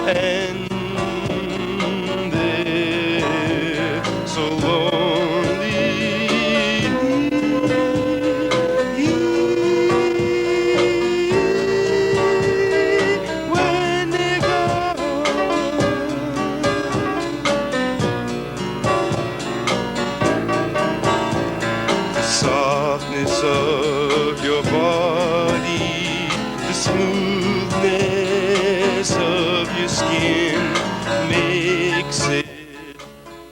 and they're so lonely when they're gone. The softness of your body, the smoothness of your skin makes it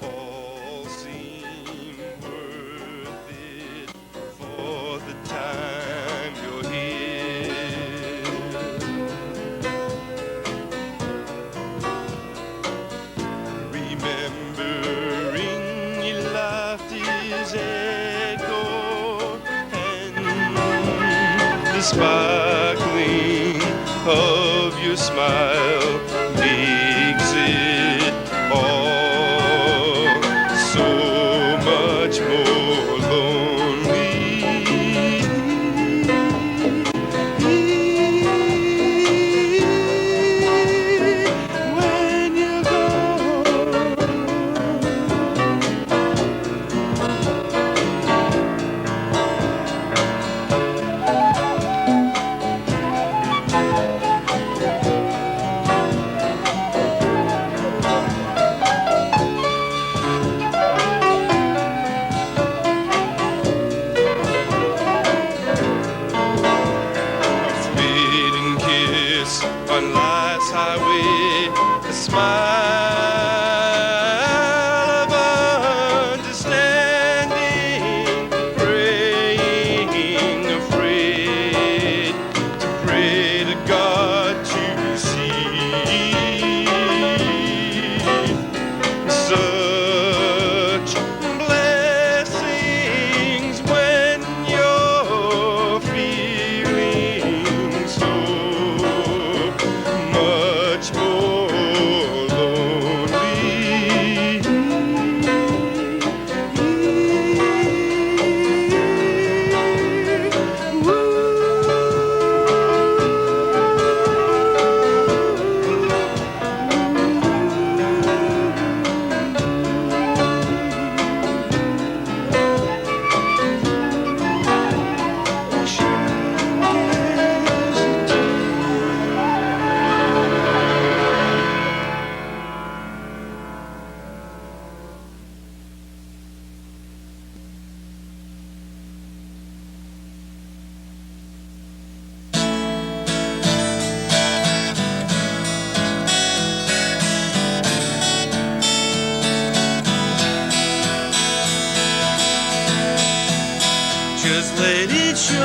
all seem worth it for the time you're here. Remembering your laughter's echo and the sparkling of your smile makes it all so much more lonely when you're gone. Fading kiss on life's highway, a smile of understanding, praying, afraid to pray to God to receive such blessings when you're feeling so much more lonely. Just let it show.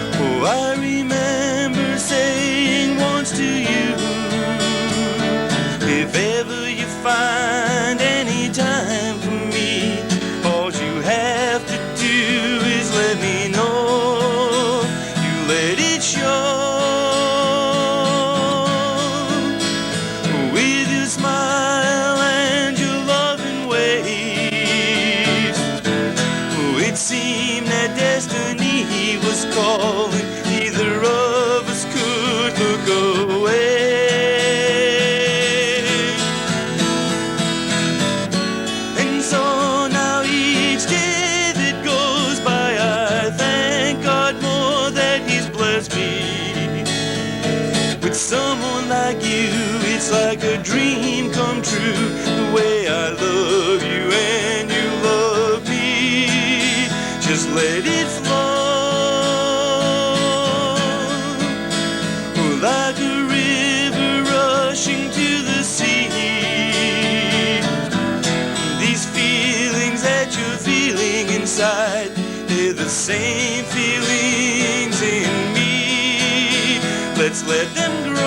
Oh, I remember saying once to you, if ever you find any time for me, all you have to do is let me know. You let it show. With your smile and your loving ways, it seemed that destiny was calling. Neither of us could look away. And so now each day that goes by, I thank God more that He's blessed me with someone like you. It's like a dream come true, the way I love you and you love me. Just let it flow like a river rushing to the sea. These feelings that you're feeling inside, they're the same feelings in me. Let's let them grow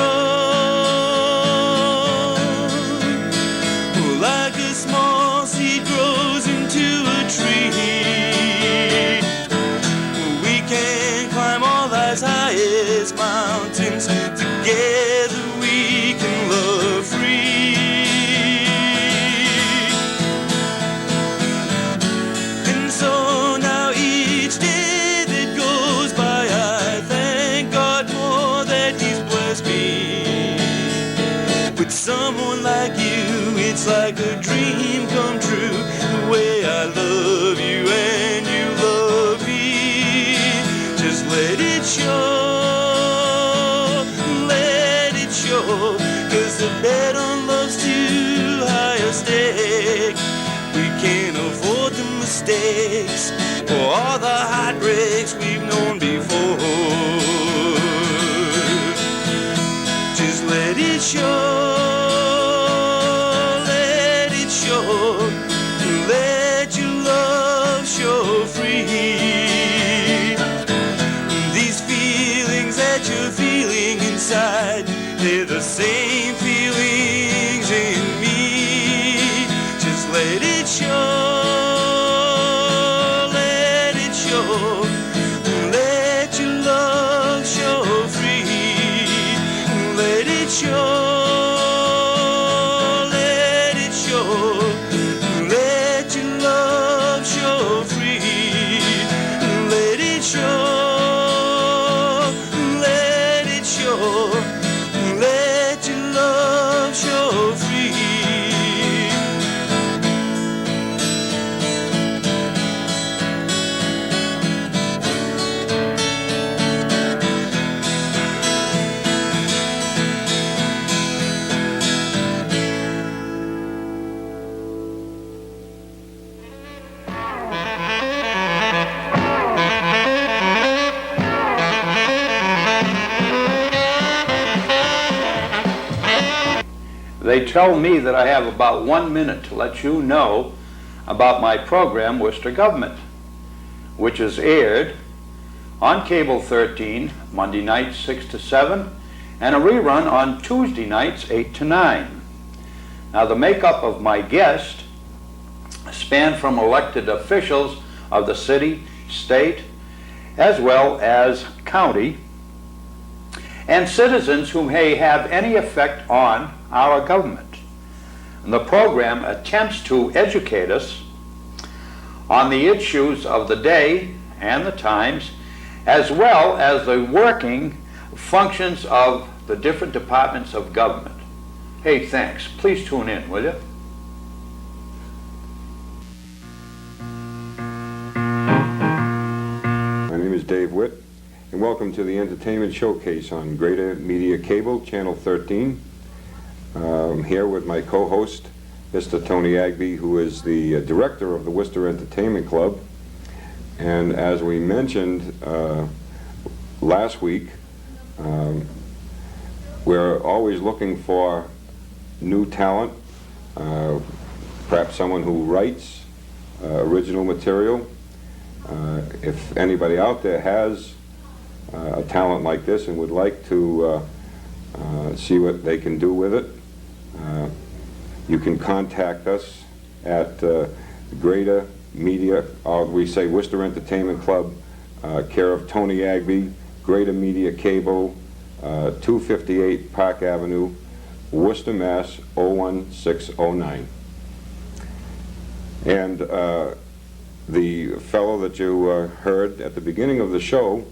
like a small seed grows into a tree. We can climb all as high as mountains. Together we can love free. And so now each day that goes by, I thank God more that With someone like you, it's like a dream come true. The way I love you and you love me. Just let it show, let it show. 'Cause the bet on love's too high a stake. We can't afford the mistakes or all the heartbreaks we've known before. Just let it show. Let your love show free. These feelings that you're feeling inside, they're the same feelings in me. Just let it show. Let it show. Let your love show free. Let it show. They tell me that I have about 1 minute to let you know about my program, Worcester Government, which is aired on Cable 13, Monday nights 6 to 7, and a rerun on Tuesday nights 8 to 9. Now, the makeup of my guest span from elected officials of the city, state, as well as county, and citizens who may have any effect on our government. And the program attempts to educate us on the issues of the day and the times, as well as the working functions of the different departments of government. Hey, thanks. Please tune in, will you? My name is Dave Witt, and welcome to the Entertainment Showcase on Greater Media Cable, Channel 13. I'm here with my co-host, Mr. Tony Agby, who is the director of the Worcester Entertainment Club. And as we mentioned last week, we're always looking for new talent, perhaps someone who writes original material. If anybody out there has a talent like this and would like to see what they can do with it, you can contact us at Greater Media, or we say Worcester Entertainment Club, care of Tony Agby, Greater Media Cable, 258 Park Avenue, Worcester, Mass. 01609. And the fellow that you heard at the beginning of the show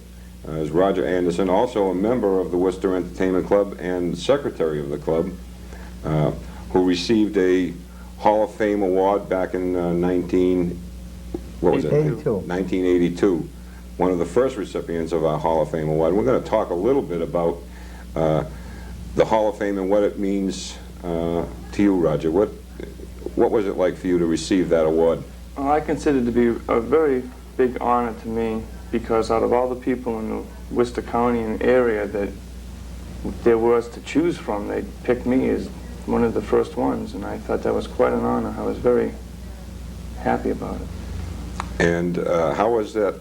is Roger Anderson, also a member of the Worcester Entertainment Club and secretary of the club, who received a Hall of Fame award back in 1982. One of the first recipients of our Hall of Fame award. We're going to talk a little bit about the Hall of Fame and what it means to you, Roger. What was it like for you to receive that award? Well, I consider it to be a very big honor to me, because out of all the people in the Worcester County and area that there was to choose from, they picked me as one of the first ones, and I thought that was quite an honor. I was very happy about it. And how was that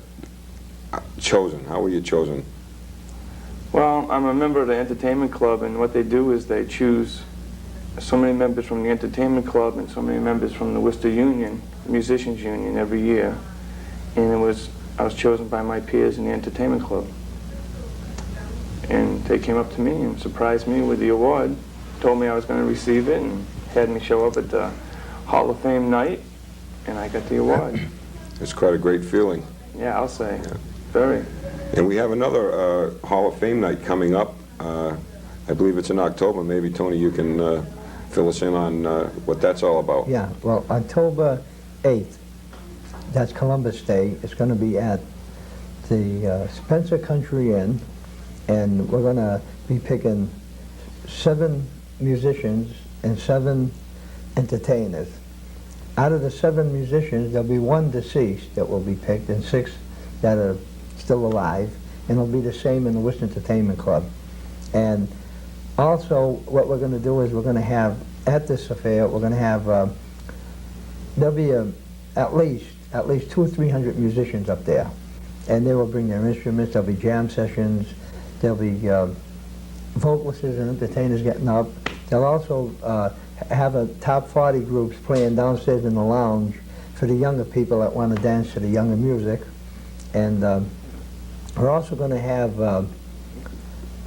chosen? How were you chosen? Well, I'm a member of the entertainment club, and what they do is they choose so many members from the entertainment club and so many members from the Worcester Union, Musicians Union, every year. And I was chosen by my peers in the entertainment club. And they came up to me and surprised me with the award, told me I was going to receive it, and had me show up at the Hall of Fame night, and I got the award. It's quite a great feeling. Yeah, I'll say. Yeah. Very. And we have another Hall of Fame night coming up I believe it's in October. Maybe, Tony, you can fill us in on what that's all about. Yeah, well, October 8th, that's Columbus Day. It's going to be at the Spencer Country Inn, and we're going to be picking 7 musicians and 7 entertainers. Out of the 7 musicians, there'll be 1 deceased that will be picked and 6 that are still alive, and it'll be the same in the Worcester Entertainment Club. And also, what we're going to do is we're going to have, at this affair, we're going to have, there'll be at least 200 or 300 musicians up there. And they will bring their instruments, there'll be jam sessions, there'll be vocalists and entertainers getting up. They'll also have a top 40 groups playing downstairs in the lounge for the younger people that want to dance to the younger music. And we're also going to have,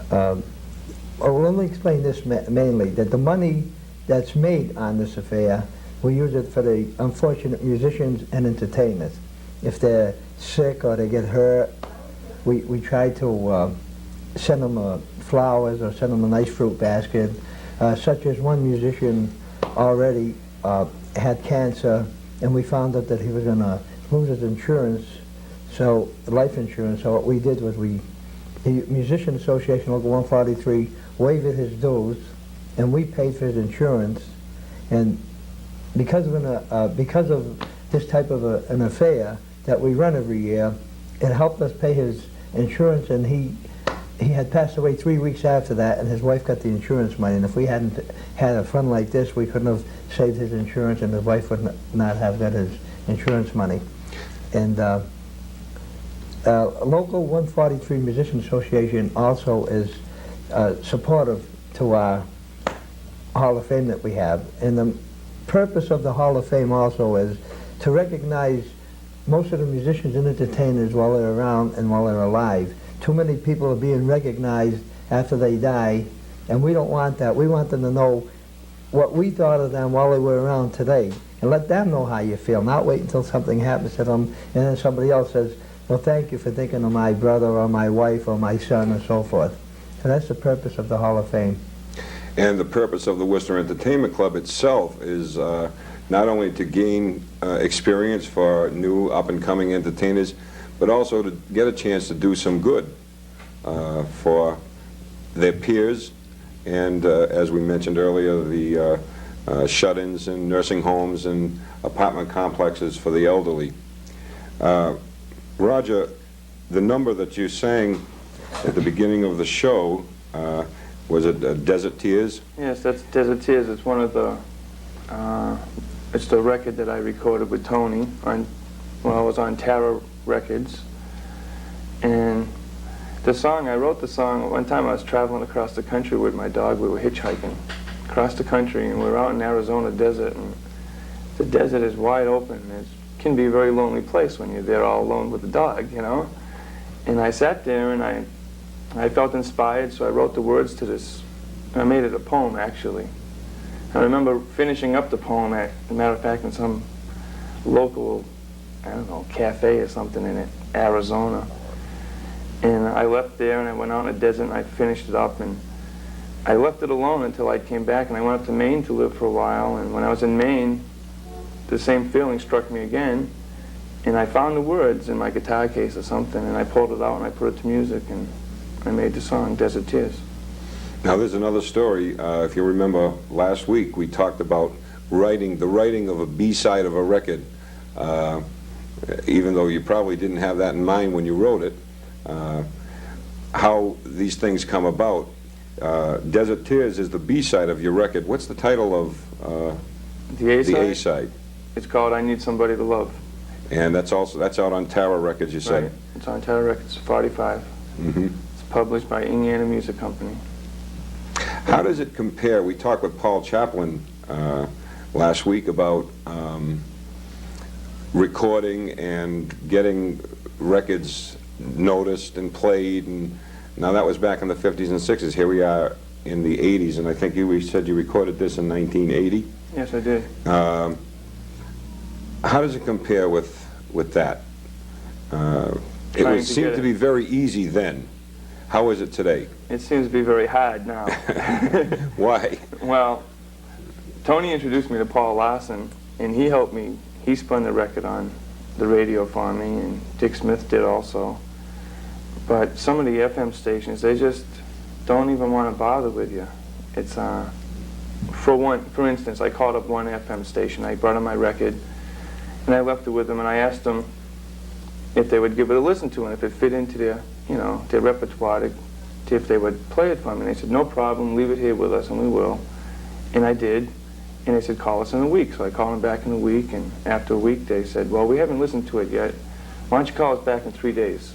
well, let me explain this mainly, that the money that's made on this affair, we use it for the unfortunate musicians and entertainers. If they're sick or they get hurt, we try to send them flowers or send them a nice fruit basket, such as one musician already had cancer, and we found out that he was going to lose his insurance, so life insurance. So what we did was the Musician Association Local 143 waived his dues, and we paid for his insurance. And because of this type of an affair that we run every year, it helped us pay his insurance, and he had passed away 3 weeks after that, and his wife got the insurance money. And if we hadn't had a fund like this, we couldn't have saved his insurance, and his wife would not have got his insurance money. And Local 143 Musician Association also is supportive to our Hall of Fame that we have. And the purpose of the Hall of Fame also is to recognize most of the musicians and entertainers while they're around and while they're alive. Too many people are being recognized after they die, and we don't want that. We want them to know what we thought of them while they were around today, and let them know how you feel, not wait until something happens to them and then somebody else says, well, thank you for thinking of my brother or my wife or my son and so forth. So that's the purpose of the Hall of Fame. And the purpose of the Worcester Entertainment Club itself is not only to gain experience for new up-and-coming entertainers, but also to get a chance to do some good for their peers, and as we mentioned earlier, the shut-ins in nursing homes and apartment complexes for the elderly. Roger, the number that you sang at the beginning of the show, was it Desert Tears? Yes, that's Desert Tears. It's one of the, it's the record that I recorded with Tony when I was on Tara Records. And the song, I wrote the song, one time I was traveling across the country with my dog. We were hitchhiking across the country, and we were out in Arizona desert, and the desert is wide open. It can be a very lonely place when you're there all alone with the dog, you know. And I sat there and I felt inspired, so I wrote the words to this. I made it a poem, actually. I remember finishing up the poem, as a matter of fact, in some local, I don't know, cafe or something in Arizona. And I left there and I went out in the desert and I finished it up, and I left it alone until I came back, and I went up to Maine to live for a while. And when I was in Maine, the same feeling struck me again, and I found the words in my guitar case or something, and I pulled it out and I put it to music, and I made the song Desert Tears. Now there's another story. If you remember last week, we talked about the writing of a B-side of a record, even though you probably didn't have that in mind when you wrote it. How these things come about. Desert Tears is the B-side of your record. What's the title of The A-side? the A-side? It's called I Need Somebody to Love. And that's out on Tower Records, you say? Right. It's on Tower Records, 45. Mm-hmm. It's published by Indiana Music Company. How does it compare? We talked with Paul Chaplin last week about recording and getting records noticed and played, and now that was back in the 50s and 60s. Here we are in the 80s, and I think you said you recorded this in 1980? Yes, I did. How does it compare with that? It Trying would to seem get to it. be very easy then, How is it today? It seems to be very hard now. Why? Well, Tony introduced me to Paul Larson, and he helped me. He spun the record on the radio for me, and Dick Smith did also. But some of the FM stations, they just don't even want to bother with you. It's for instance, I called up one FM station. I brought in my record, and I left it with them, and I asked them if they would give it a listen to, and if it fit into their, their repertoire, if they would play it for me. And they said, no problem, leave it here with us, and we will. And I did. And they said, call us in a week. So I called them back in a week, and after a week they said, well, we haven't listened to it yet. Why don't you call us back in 3 days?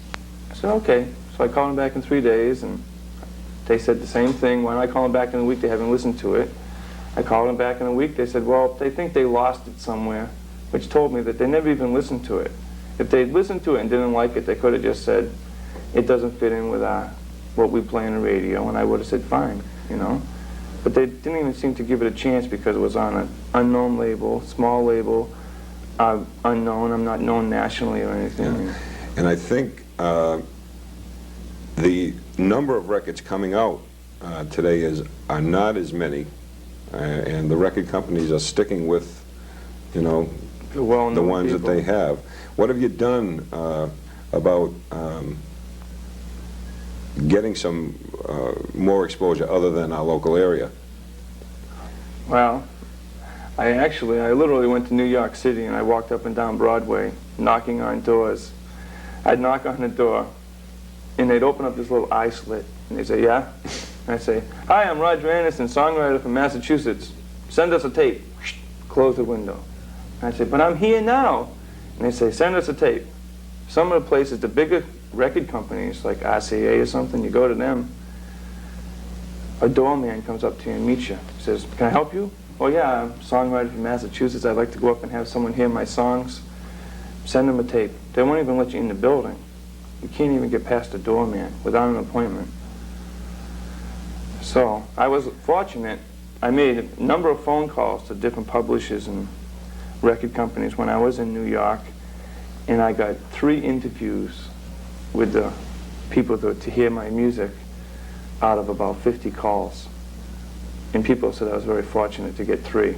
I said, okay. So I called them back in 3 days, and they said the same thing. Why don't I call them back in a week? They haven't listened to it. I called them back in a week. They said, well, they think they lost it somewhere, which told me that they never even listened to it. If they'd listened to it and didn't like it, they could have just said, it doesn't fit in with what we play on the radio, and I would have said, fine, But they didn't even seem to give it a chance because it was on an unknown label, small label, unknown. I'm not known nationally or anything. Yeah. And I think the number of records coming out today are not as many, and the record companies are sticking with, the ones that they have. What have you done about getting some more exposure other than our local area? Well, I literally went to New York City, and I walked up and down Broadway knocking on doors. I'd knock on the door, and they'd open up this little eye slit, and they'd say, yeah? And I'd say, hi, I'm Roger Anderson, songwriter from Massachusetts. Send us a tape. Close the window. And I'd say, but I'm here now. And they'd say, send us a tape. Some of the places, the bigger record companies, like RCA or something, you go to them, a doorman comes up to you and meets you. He says, can I help you? Oh yeah, I'm a songwriter from Massachusetts. I'd like to go up and have someone hear my songs. Send them a tape. They won't even let you in the building. You can't even get past the doorman without an appointment. So I was fortunate. I made a number of phone calls to different publishers and record companies when I was in New York, and I got 3 interviews with the people to hear my music out of about 50 calls. And people said I was very fortunate to get 3.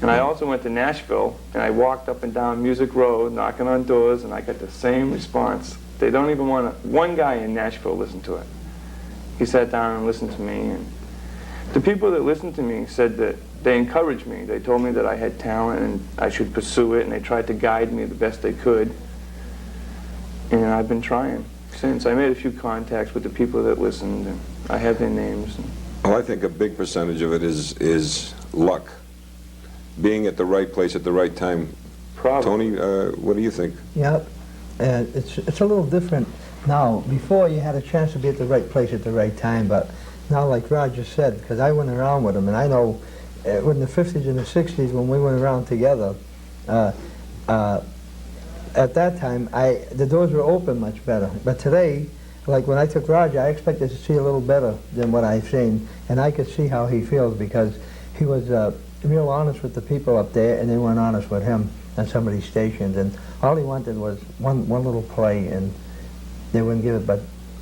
And I also went to Nashville, and I walked up and down Music Road, knocking on doors, and I got the same response. They don't even want to. One guy in Nashville listened to it. He sat down and listened to me, and the people that listened to me said that they encouraged me. They told me that I had talent and I should pursue it, and they tried to guide me the best they could. And I've been trying since. I made a few contacts with the people that listened, and I have their names. Well, I think a big percentage of it is luck. Being at the right place at the right time. Probably. Tony, what do you think? Yep. And it's a little different now. Before you had a chance to be at the right place at the right time, but now, like Roger said, because I went around with him, and I know in the 50s and the 60s when we went around together, at that time, the doors were open much better. But today, like when I took Roger, I expected to see a little better than what I've seen, and I could see how he feels because he was real honest with the people up there, and they weren't honest with him on some of these stations. And all he wanted was one little play, and they wouldn't give it. But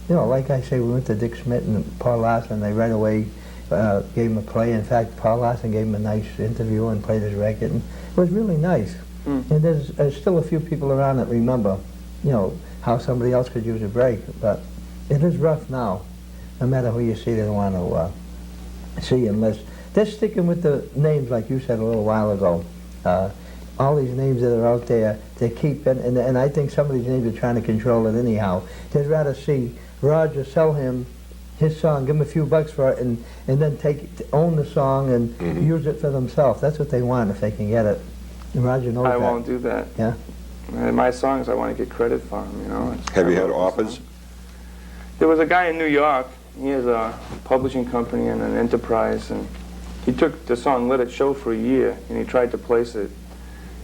like I say, we went to Dick Smith and Paul Larson. They right away gave him a play. In fact, Paul Larson gave him a nice interview and played his record, and it was really nice. And there's still a few people around that remember, how somebody else could use a break. But it is rough now. No matter who you see, they don't want to see unless they're sticking with the names, like you said a little while ago. All these names that are out there, they keep, and I think some of these names are trying to control it anyhow. They'd rather see Roger sell him his song, give him a few bucks for it, and then own the song and use it for themselves. That's what they want if they can get it. And Roger knows that. I won't do that. Yeah. My songs, I want to get credit for them, Have you had offers? There was a guy in New York. He has a publishing company and an enterprise, and he took the song Let It Show for a year, and he tried to place it.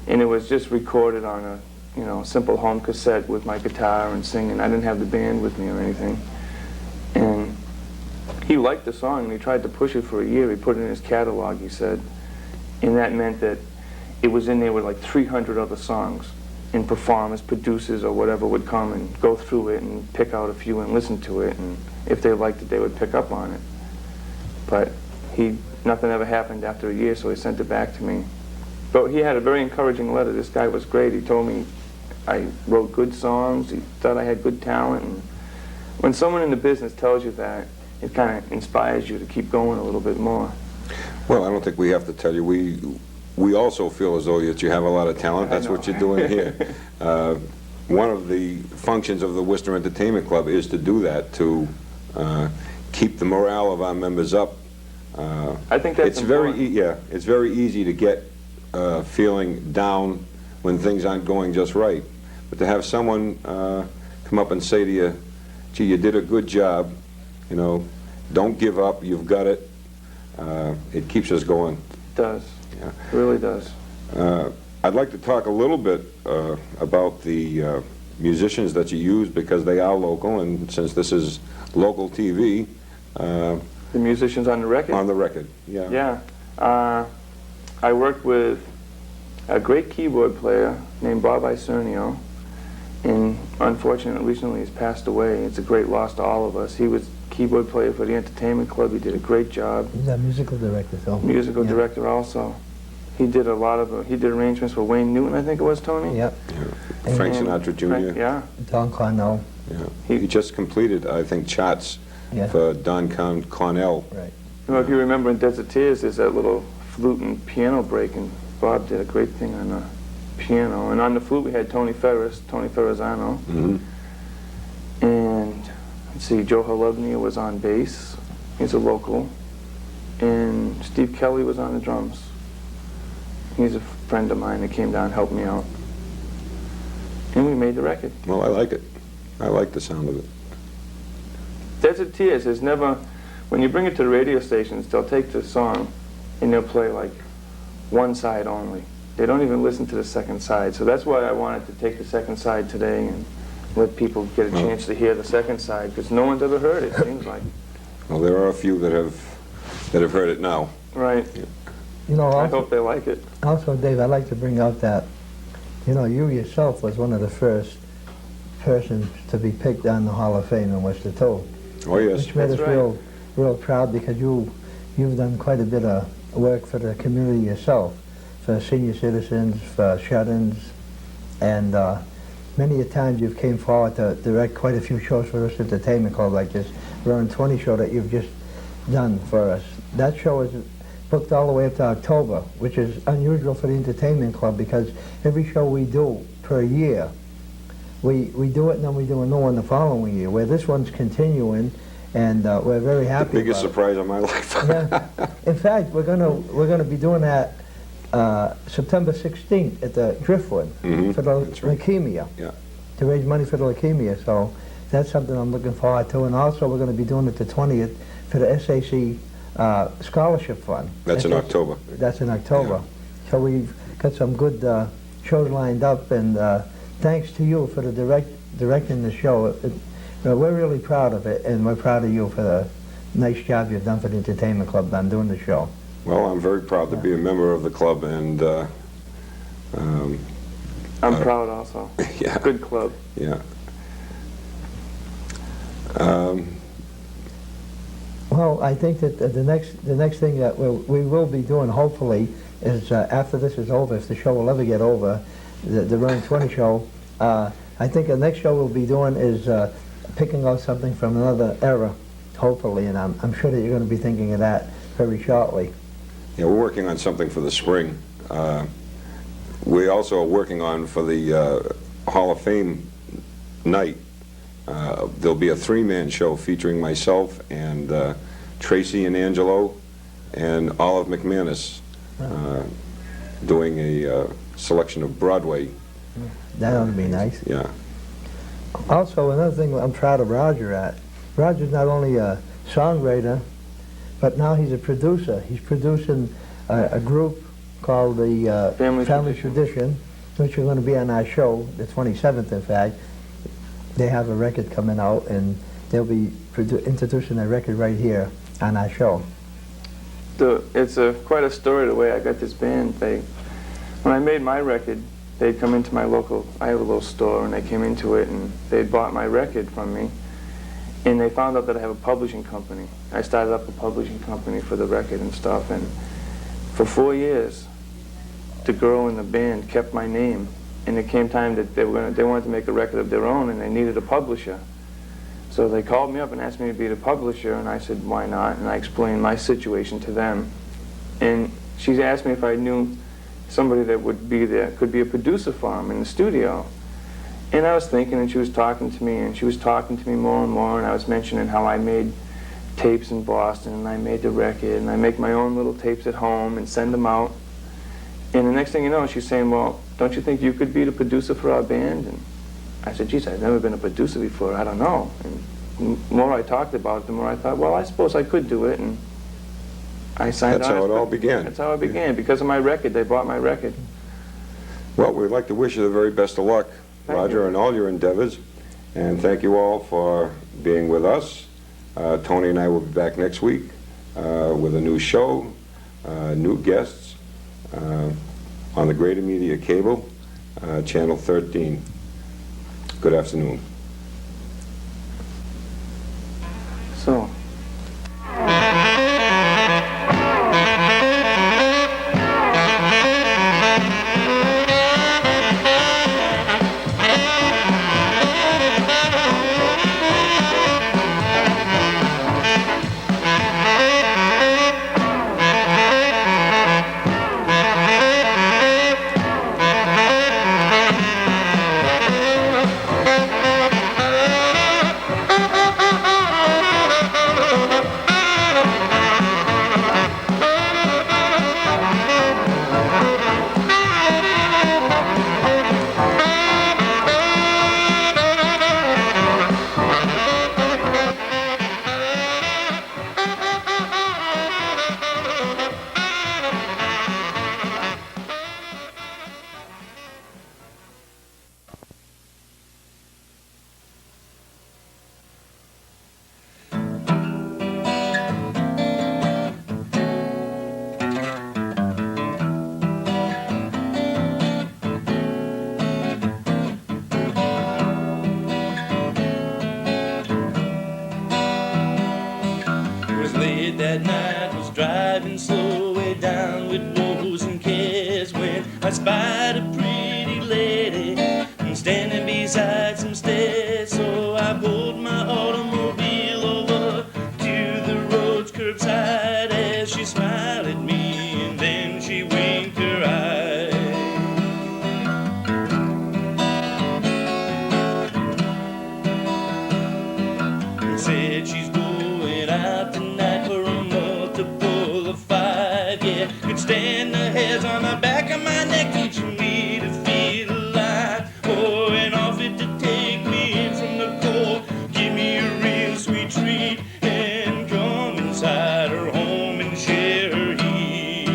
And it was just recorded on a simple home cassette with my guitar and singing. I didn't have the band with me or anything. And he liked the song, and he tried to push it for a year. He put it in his catalog, he said. And that meant that it was in there with like 300 other songs. And performers, producers, or whatever would come and go through it and pick out a few and listen to it. And if they liked it, they would pick up on it. But nothing ever happened after a year, so he sent it back to me. But he had a very encouraging letter. This guy was great. He told me I wrote good songs. He thought I had good talent. And when someone in the business tells you that, it kind of inspires you to keep going a little bit more. Well, I don't think we have to tell you. We also feel as though that you have a lot of talent. That's what you're doing here. One of the functions of the Worcester Entertainment Club is to do that, to keep the morale of our members up. I think that's important. It's very easy to get feeling down when things aren't going just right. But to have someone come up and say to you, gee, you did a good job, you know, don't give up, you've got it, it keeps us going. It does. Yeah. It really does. I'd like to talk a little bit about the musicians that you use, because they are local, and since this is local TV. The musicians on the record? On the record, yeah. Yeah. I worked with a great keyboard player named Bob Isernio, and unfortunately recently he's passed away. It's a great loss to all of us. He was keyboard player for the Entertainment Club. He did a great job. He's a musical director, so. Musical director also. He did a lot of, he did arrangements for Wayne Newton, I think it was, Tony? Yep. Yeah. Frank Sinatra Jr. Frank, yeah. Don Cornell. Yeah. He just completed, I think, charts for Don Cornell. Right. You know, if you remember in Desert Tears, there's that little flute and piano break, and Bob did a great thing on the piano. And on the flute we had Tony Ferrazzano. Mm-hmm. And, let's see, Joe Halubnia was on bass. He's a local. And Steve Kelly was on the drums. He's a friend of mine that came down and helped me out. And we made the record. Well, I like it. I like the sound of it. Desert Tears is never, when you bring it to the radio stations, they'll take the song and they'll play like one side only. They don't even listen to the second side. So that's why I wanted to take the second side today and let people get a chance to hear the second side, because no one's ever heard it, seems like. Well, there are a few that have heard it now. Right. Yeah. You know, I hope they like it. Also, Dave, I'd like to bring out that, you know, you yourself was one of the first persons to be picked on the Hall of Fame in Worcester too. Oh, yes. Which made us real proud, because you've done quite a bit of work for the community yourself, for senior citizens, for shut-ins, and many a times you've came forward to direct quite a few shows for us Entertainment Club, like this Roaring 20 show that you've just done for us. That show is booked all the way up to October, which is unusual for the Entertainment Club, because every show we do per year, we do it and then we do a new one the following year, where this one's continuing, and we're very happy. The biggest about surprise of my life. Yeah. In fact, we're gonna be doing that September 16th at the Driftwood for the leukemia. Yeah. To raise money for the leukemia. So that's something I'm looking forward to. And also we're going to be doing it the 20th for the SAC Scholarship Fund. That's in October. That's in October. Yeah. So we've got some good shows lined up, and thanks to you for the directing the show. We're really proud of it, and we're proud of you for the nice job you've done for the Entertainment Club on doing the show. Well, I'm very proud to be a member of the club, and I'm proud also. Yeah. Good club. Yeah. Well, I think that the next thing that we will be doing, hopefully, is after this is over, if the show will ever get over, the Roaring 20 show, I think the next show we'll be doing is picking out something from another era, hopefully, and I'm sure that you're going to be thinking of that very shortly. Yeah, we're working on something for the spring. We also are working on, for the Hall of Fame night, there'll be a three-man show featuring myself and Tracy and Angelo and Olive McManus doing a selection of Broadway. That ought to be nice. Yeah. Also, another thing I'm proud of Roger at, Roger's not only a songwriter, but now he's a producer. He's producing a group called the Family Tradition, which are going to be on our show, the 27th, in fact. They have a record coming out, and they'll be introducing a record right here on our show. It's quite a story the way I got this band. When I made my record, they'd come into my local, I have a little store, and they came into it, and they'd bought my record from me. And they found out that I have a publishing company. I started up a publishing company for the record and stuff, and for 4 years, the girl in the band kept my name. And it came time that they wanted to make a record of their own, and they needed a publisher. So they called me up and asked me to be the publisher, and I said, why not? And I explained my situation to them. And she asked me if I knew somebody that would be there, could be a producer for them in the studio. And I was thinking, and she was talking to me, and she was talking to me more and more, and I was mentioning how I made tapes in Boston, and I made the record, and I make my own little tapes at home and send them out. And the next thing you know, she's saying, well, don't you think you could be the producer for our band? And I said, geez, I've never been a producer before, I don't know. And the more I talked about it, the more I thought, well, I suppose I could do it, and I signed on. That's how it all began. That's how it began, because of my record. They bought my record. Well, we'd like to wish you the very best of luck, Thank Roger, you. in all your endeavors. And thank you all for being with us. Tony and I will be back next week with a new show, new guests on the Greater Media Cable, Channel 13. Good afternoon. So. That night was driving slow way down with woes and cares when I spied a pretty lady standing beside some stairs. So I pulled my automobile over to the road's curbside as she smiled at me and then she winked her eye. And said she's going out tonight for a multiple of 5, yeah. Could stand the hairs on the back of my neck, teaching me to feel alive. Oh, and offered to take me in from the cold, give me a real sweet treat, and come inside her home and share her heat.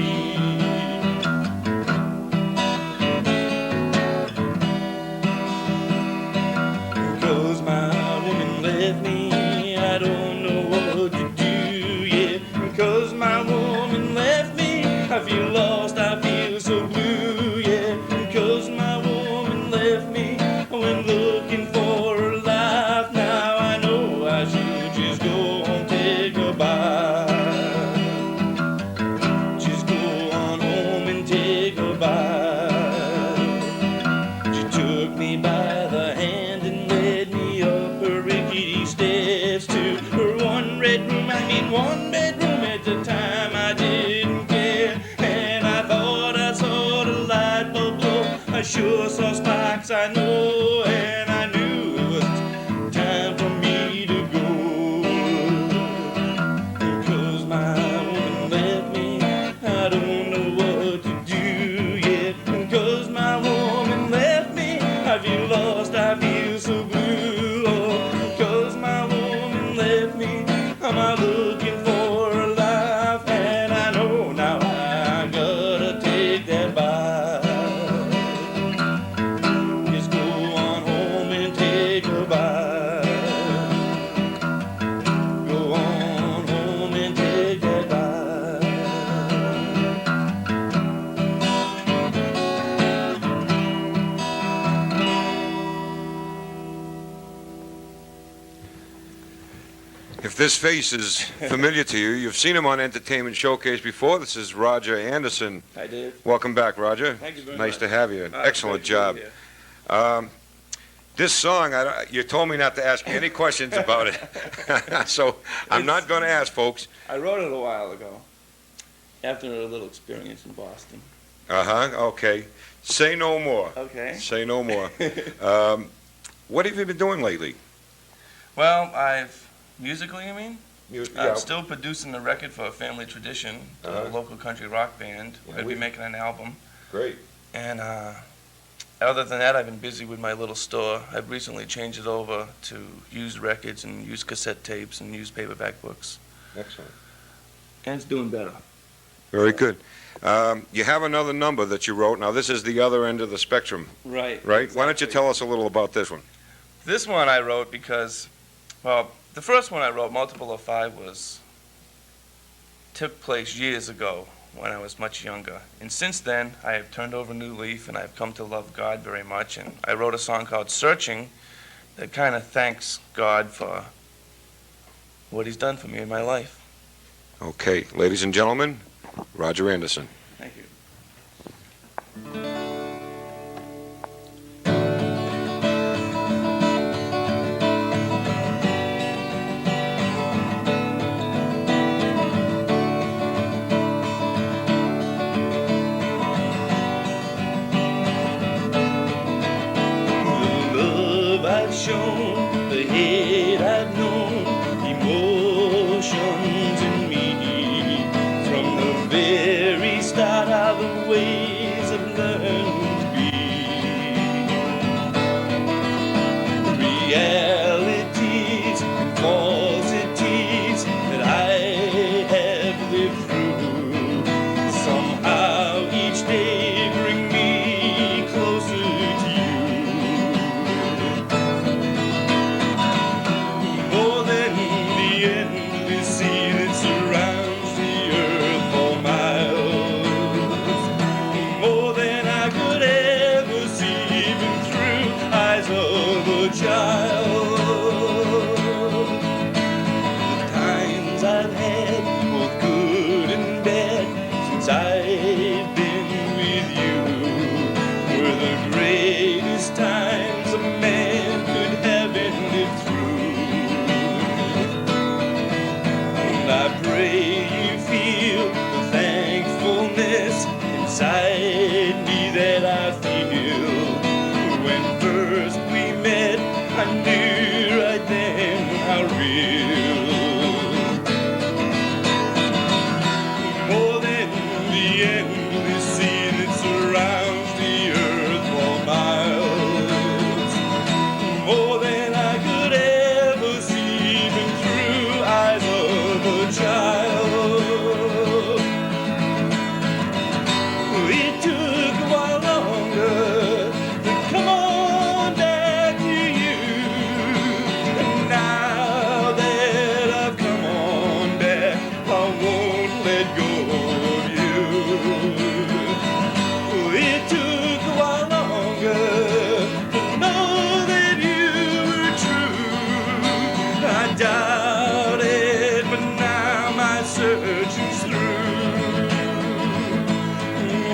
Because my woman left me, I don't know what to do, yeah. Because my woman left me, I feel lost, I feel this face is familiar to you, you've seen him on Entertainment Showcase before. This is Roger Anderson. I did. Welcome back, Roger. Thank you very Nice much. to have you. Excellent Great to be job. here. This song, you told me not to ask me any questions about it. So I'm not going to ask, folks. I wrote it a while ago, after a little experience in Boston. Okay. Say no more. Okay. Say no more. What have you been doing lately? Well, musically, you mean? Yeah. I'm still producing a record for a family tradition, a local country rock band. We're going to be making an album. Great. And other than that, I've been busy with my little store. I've recently changed it over to used records and used cassette tapes and used paperback books. Excellent. And it's doing better. Very good. You have another number that you wrote. Now, this is the other end of the spectrum, Right. right? Why don't you tell us a little about this one? This one I wrote because, well, the first one I wrote, Multiple of Five, took place years ago when I was much younger. And since then, I have turned over a new leaf and I've come to love God very much. And I wrote a song called Searching that kind of thanks God for what he's done for me in my life. Okay, ladies and gentlemen, Roger Anderson. Thank you. The love I've shown, the hate I've known, emotions in me. From the very start of the ways I've learned to be. Realities and falsities that I have lived through. Somehow each day bring me closer to you. More than the endless sea that surrounds the earth for miles. More than I could ever see, even through eyes of a child. The times I've had, both good and bad, since I've been with you, were the greatest times a man could have lived through. And I pray you feel the thankfulness inside me that I feel. When first we met, I knew right then how real. More than the endless sea that surrounds the earth for miles. More than I could ever see, even through eyes of a child. It took a while longer to come on back to you. And now that I've come on back, I won't let go of you. It took a while longer to know that you were true. I doubted, but now my searching's through.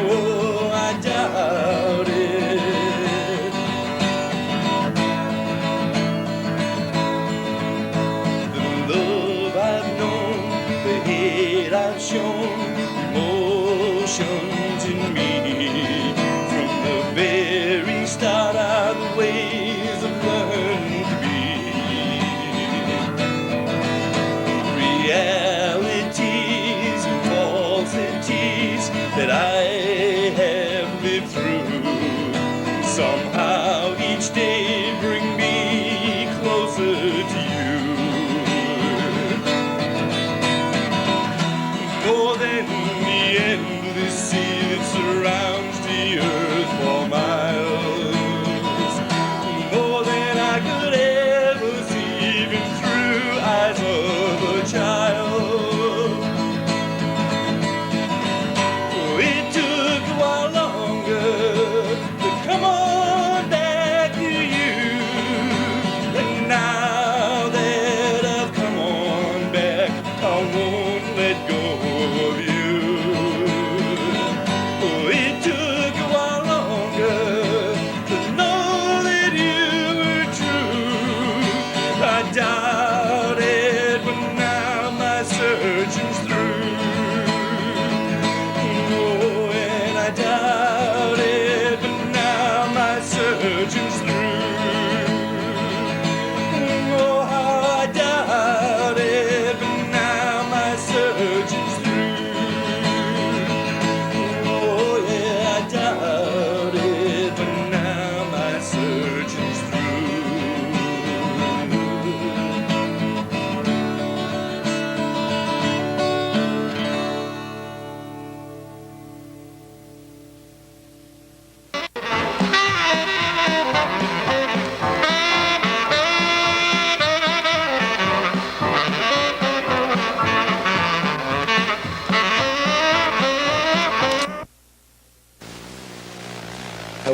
Oh, I doubted. The love I've known, the hate I've shown, emotions in me. From the very start are the ways I've learned to be. Realities and falsities that I have lived through. Somehow each day bring me closer to you. More than the endless sea that surrounds the earth for miles. More than I could ever see, even through eyes of a child. It took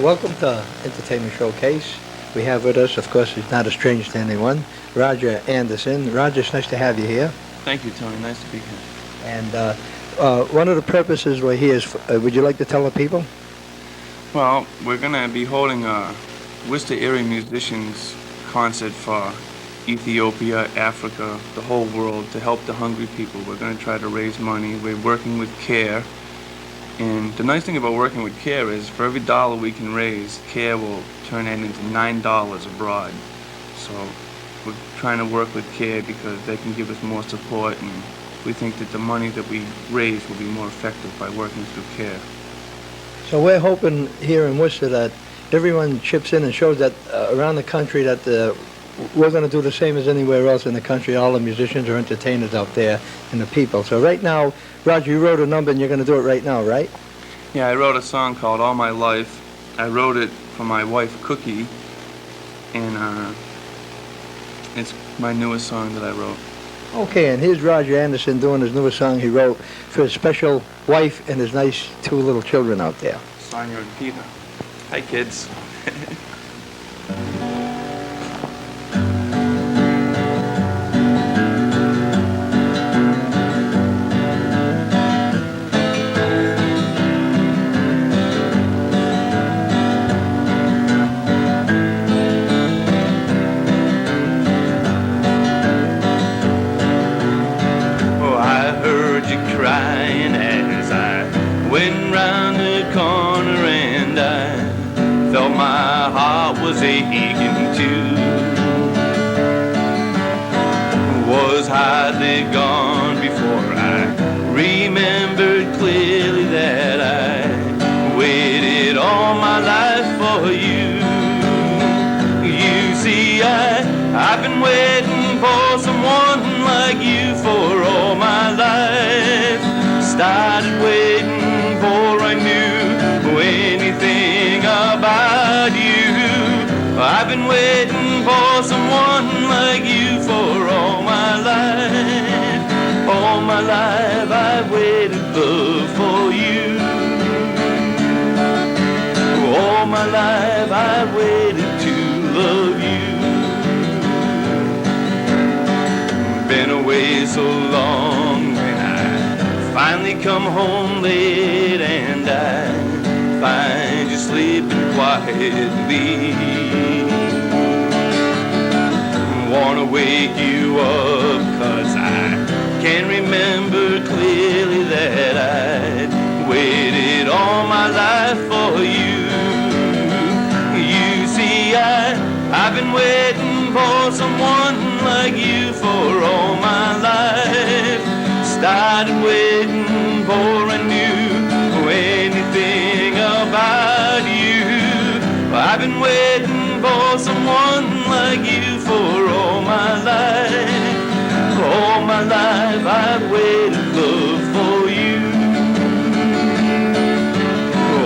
Welcome to Entertainment Showcase. We have with us, of course, he's not a stranger to anyone, Roger Anderson. Roger, it's nice to have you here. Thank you, Tony. Nice to be here. And one of the purposes we're here is, would you like to tell the people? Well, we're going to be holding a Worcester area musicians concert for Ethiopia, Africa, the whole world, to help the hungry people. We're going to try to raise money. We're working with CARE. And the nice thing about working with CARE is for every dollar we can raise, CARE will turn that into $9 abroad. So we're trying to work with CARE because they can give us more support, and we think that the money that we raise will be more effective by working through CARE. So we're hoping here in Worcester that everyone chips in and shows that around the country that we're going to do the same as anywhere else in the country. All the musicians are entertainers out there and the people. So right now, Roger, you wrote a number and you're going to do it right now, right? Yeah, I wrote a song called All My Life. I wrote it for my wife, Cookie, and it's my newest song that I wrote. Okay, and here's Roger Anderson doing his newest song he wrote for his special wife and his nice 2 little children out there. Sonia and Peter. Hi, kids. Crying as I went round the corner, and I felt my heart was aching too. Was hardly gone before I remembered clearly that I waited all my life for you. You see, I've been waiting for someone like you for all my life. Started waiting for I knew anything about you. I've been waiting for someone like you for all my life. All my life I've waited, love, for you. All my life I've waited to love you. Been away so long, when I finally come home late and I find you sleeping quietly. Wanna wake you up, 'cause I can remember clearly that I waited all my life for you. You see, I've been waiting for someone like you for all my life. Started waiting for I knew anything about you. I've been waiting for someone like you for all my life. All my life I've waited, love, for you.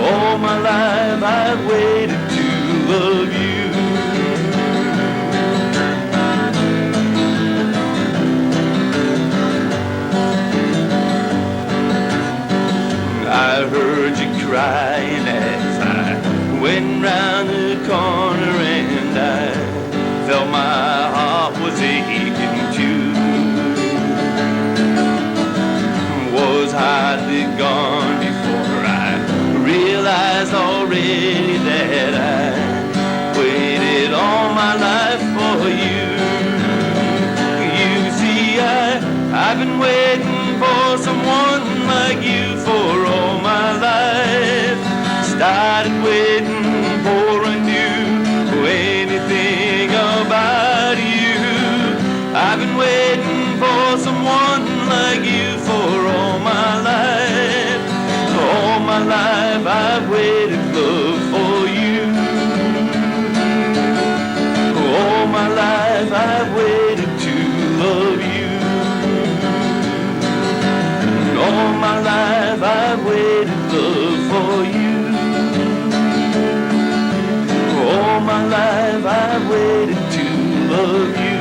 All my life I've waited to love you. I heard you crying as I went round the corner, and I felt my heart was aching too. Was hardly gone before I realized already that I waited all my life for you. You see, I've been waiting for someone like you for all my life. Started waiting for I knew anything about you. I've been waiting for someone like you for all my life. All my life I've waited, love, for you. All my life I've waited to love you. All my life I've waited, love, for you. All my life I've waited to love you.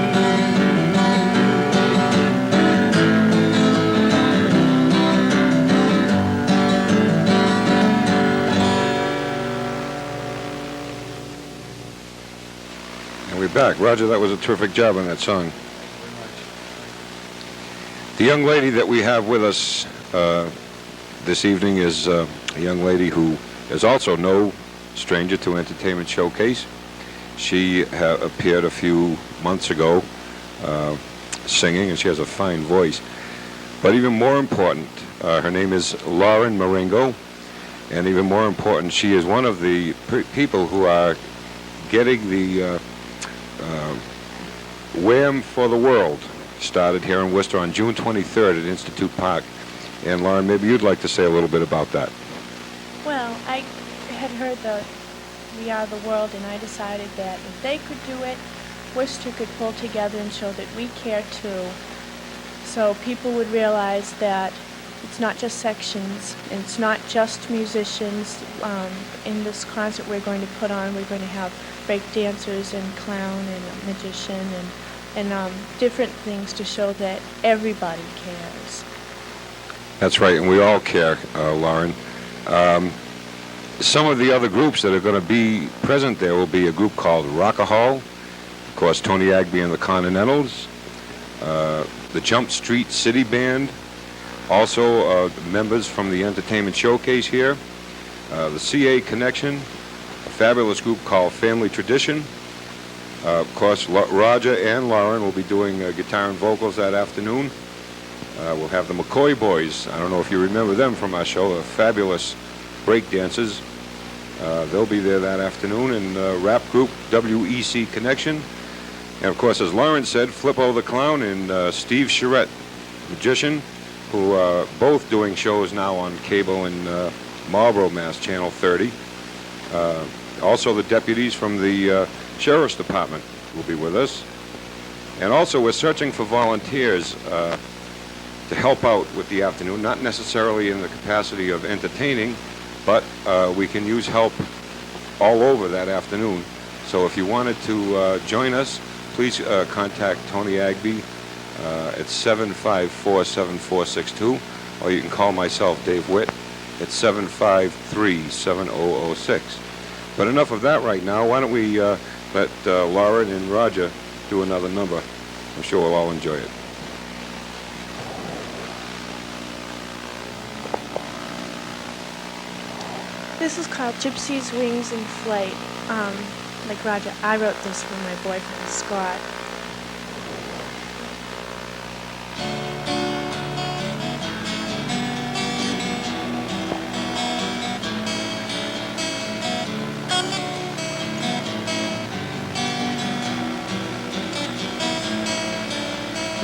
back. Roger, that was a terrific job on that song. The young lady that we have with us this evening is a young lady who is also no stranger to Entertainment Showcase. She appeared a few months ago singing, and she has a fine voice. But even more important, her name is Lauren Marengo, and even more important, she is one of the people who are getting the Wham for the World started here in Worcester on June 23rd at Institute Park. And Lauren, maybe you'd like to say a little bit about that. Well, I had heard the We Are the World, and I decided that if they could do it, Worcester could pull together and show that we care too. So people would realize that it's not just sections, and it's not just musicians. In this concert we're going to put on, we're going to have break dancers and clown and a magician and different things to show that everybody cares. That's right, and we all care, Lauren. Some of the other groups that are going to be present there will be a group called Rockahall, of course, Tony Agby and the Continentals, the Jump Street City Band, also members from the Entertainment Showcase here, the CA Connection, a fabulous group called Family Tradition. Of course, Roger and Lauren will be doing guitar and vocals that afternoon. We'll have the McCoy Boys. I don't know if you remember them from our show, fabulous break dancers. They'll be there that afternoon. And rap group WEC Connection. And of course, as Lauren said, Flippo the Clown and Steve Charette, magician, who are both doing shows now on cable in Marlboro, Mass, Channel 30. Also the deputies from the Sheriff's Department will be with us. And also we're searching for volunteers to help out with the afternoon, not necessarily in the capacity of entertaining, but we can use help all over that afternoon. So if you wanted to join us, please contact Tony Agby at 754-7462, or you can call myself, Dave Witt, at 753-7006. But enough of that right now. Why don't we let Lauren and Roger do another number. I'm sure we'll all enjoy it. This is called Gypsy's Wings in Flight. Like Roger, I wrote this for my boyfriend, Scott.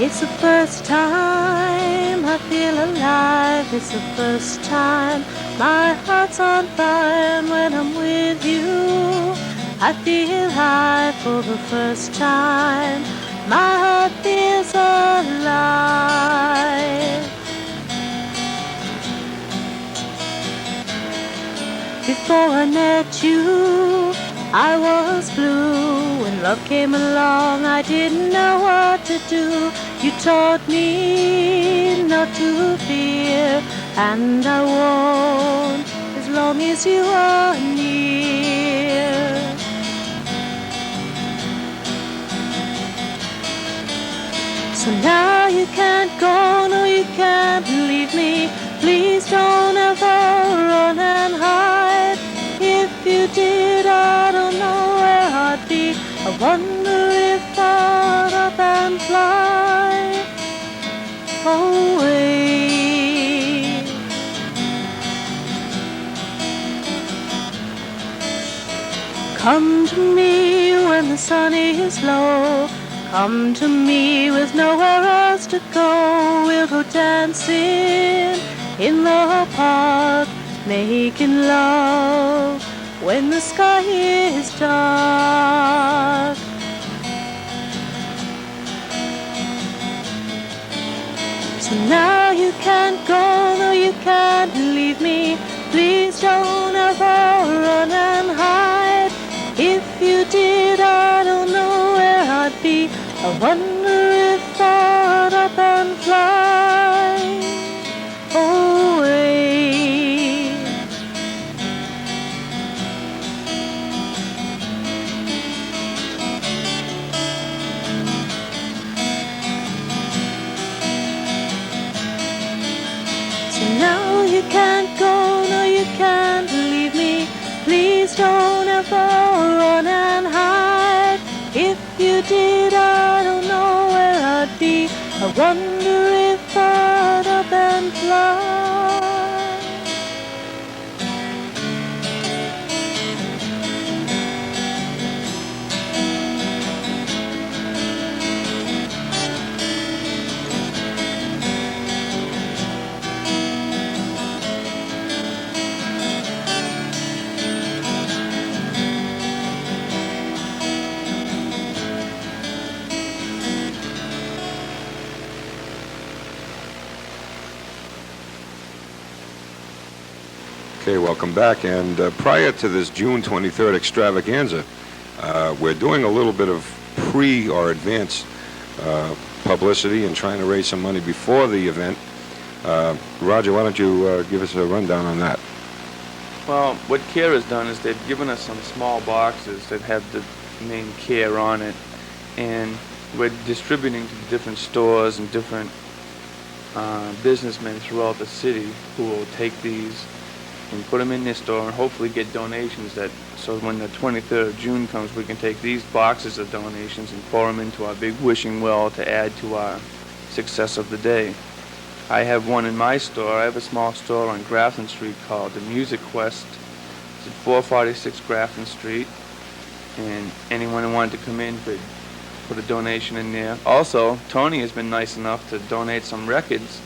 It's the first time I feel alive. It's the first time my heart's on fire. And when I'm with you, I feel high for the first time. My heart feels alive. Before I met you, I was blue. When love came along, I didn't know what to do. You taught me not to fear, and I won't as long as you are near. So now you can't go, no you can't leave me. Please don't ever run and hide. If you did, I don't know where I'd be. I wonder if I'd up and fly away. Come to me when the sun is low. Come to me with nowhere else to go. We'll go dancing in the park, making love when the sky is dark. So now you can't go, no you can't leave me. Please don't ever run and hide. If you did, I don't know where I'd be. I wonder if I'd up and fly away. Okay, welcome back. And prior to this June 23rd extravaganza, we're doing a little bit of or advance publicity and trying to raise some money before the event. Roger, why don't you give us a rundown on that? Well, what CARE has done is they've given us some small boxes that have the name CARE on it, and we're distributing to different stores and different businessmen throughout the city who will take these and put them in their store and hopefully get donations so when the 23rd of June comes, we can take these boxes of donations and pour them into our big wishing well to add to our success of the day. I have one in my store. I have a small store on Grafton Street called the Musiquest. It's at 446 Grafton Street, and anyone who wanted to come in could put a donation in there. Also, Tony has been nice enough to donate some records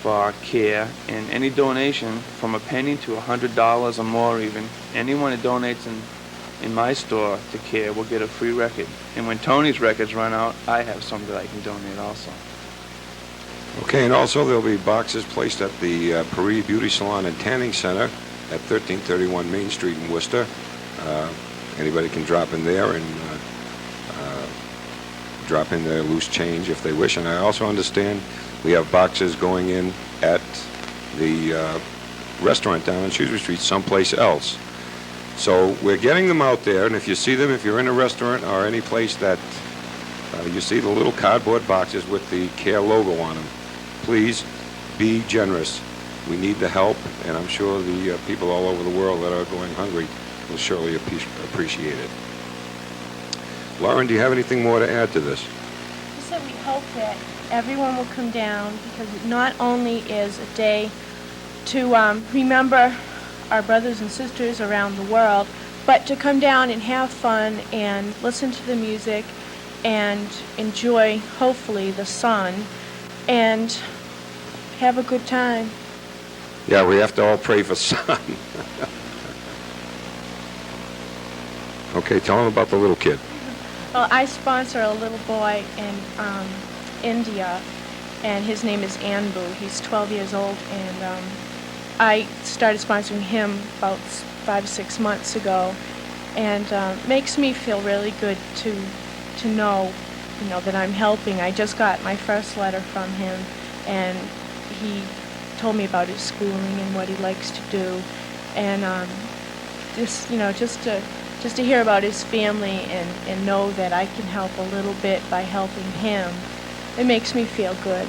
for CARE, and any donation from a penny to $100 or more even, anyone who donates in my store to CARE will get a free record. And when Tony's records run out, I have some that I can donate also. Okay, and also there'll be boxes placed at the Paris Beauty Salon and Tanning Center at 1331 Main Street in Worcester. Anybody can drop in there and drop in their loose change if they wish. And I also understand we have boxes going in at the restaurant down on Shrewsbury Street someplace else. So we're getting them out there, and if you see them, if you're in a restaurant or any place that you see the little cardboard boxes with the CARE logo on them, please be generous. We need the help, and I'm sure the people all over the world that are going hungry will surely appreciate it. Lauren, do you have anything more to add to this? Just that we hope that everyone will come down, because it not only is a day to remember our brothers and sisters around the world, but to come down and have fun and listen to the music and enjoy, hopefully, the sun and have a good time. Yeah, we have to all pray for sun. Okay, tell them about the little kid. Well, I sponsor a little boy in India, and his name is Anbu. He's 12 years old, and I started sponsoring him about 5 or 6 months ago, and makes me feel really good to know, that I'm helping. I just got my first letter from him, and he told me about his schooling and what he likes to do, and just to hear about his family and know that I can help a little bit by helping him, it makes me feel good.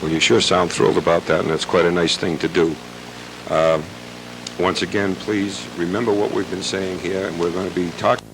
Well, you sure sound thrilled about that, and that's quite a nice thing to do. Once again, please remember what we've been saying here, and we're going to be talking